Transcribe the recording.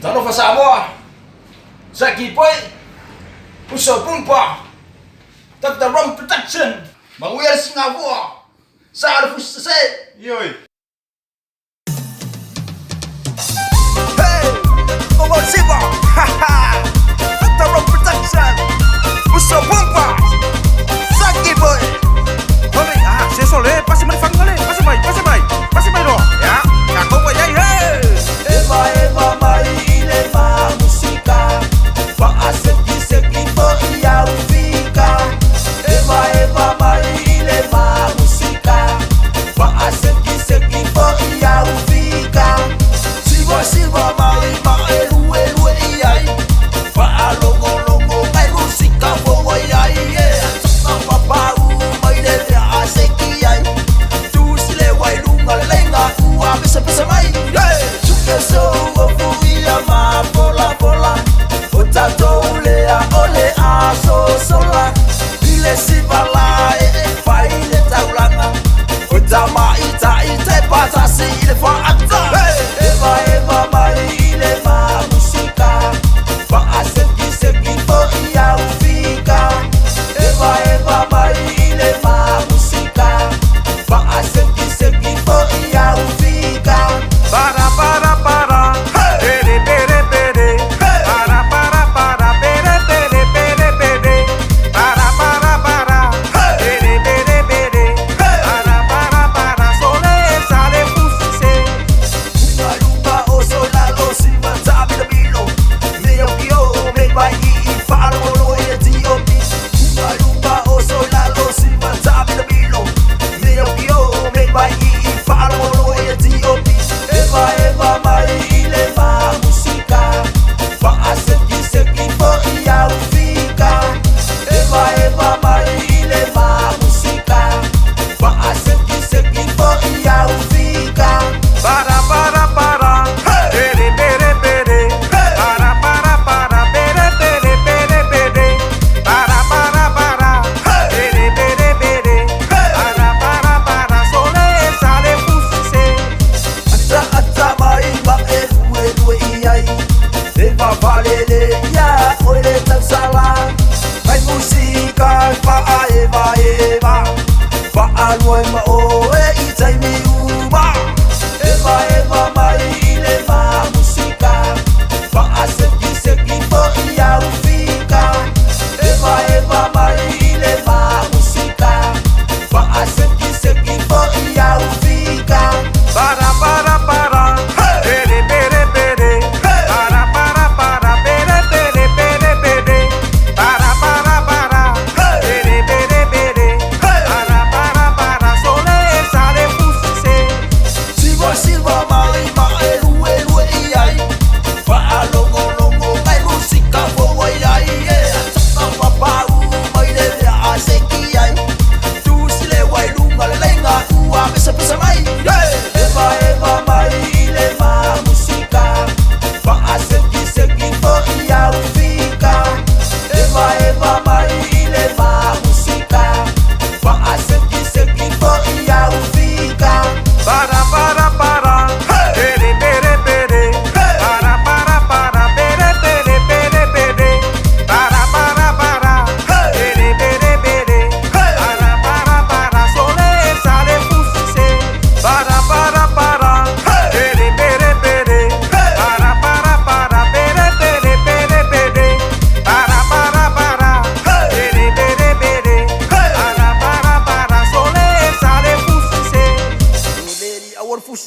Tano fa Samoa. Zaki Boy. Uso Pumpa. Dr. Rum Protection. Mawiyar Singapore. Sa Alfus say. Yoi. Hey, Omo Siva. Haha. Dr. Rum Protection. Uso Pumpa. Zaki Boy. Oleh, sesole pasti merifang kali. Pasti mai dong. Ya, aku mau jai. Hey. Eva Eva mai ilema musika. Fa aseki fo ia ufika. Eva Eva mai ilema musika. Fa aseki fo ia ufika. Silva mai elu iai. Fa longo mai musika fo iai. Saka pau mai le aseki iai. Tu sile wai lunga lenga ua pesa mai. So ofuia ma bola Otato ulea ole aso sola Ile sibala fai le taulanga Otama ita patasi ile faata Eva mai ile ma musika Fa aseki fo ia ufika Eva mai ile ma musika Fa aseki fo ia ufika Para Pere pere Para pere pere Para Pere pere Para Sole sale pusise Rumba o sola lo si manzabi da bilo Meo kio me vai I faro lo e dio mi Rumba o sola lo si manzabi da bilo Meo kio me vai I faro lo e dio mi Eva mai ile ma musika Fa aseki fo ia ufika Eva mai ile ma musika Fa aseki fo ia ufika Para Pere pere Para pere pere Para Pere pere Para sole sale pusise Ata mai ba elu iai Eva valele ya oile tansala Mai musika fa eva Fa aloi ma oe itai mi uma Eva mai ile ma musika Fa aseki fo ia ufika Eva mai ile ma musika Fa aseki fo ia ufika Para Pere pere Para Pere pere Para Pere pere Para Sole sale pusise Silva mai elu iai Fa longo mai musika fo iai Saka pau mai le aseki iai Tu sile wai lunga lenga ua pesa mai Eva mai ile ma musika Fa aseki fo ia ufika Eva mai ile ma musika Fa aseki fo ia ufika Para Pere pere Para Pere pere Para Pere pere Para sole sale pusise Para Pere pere Para Pere pere Para sole sale pusise Lady, I want to push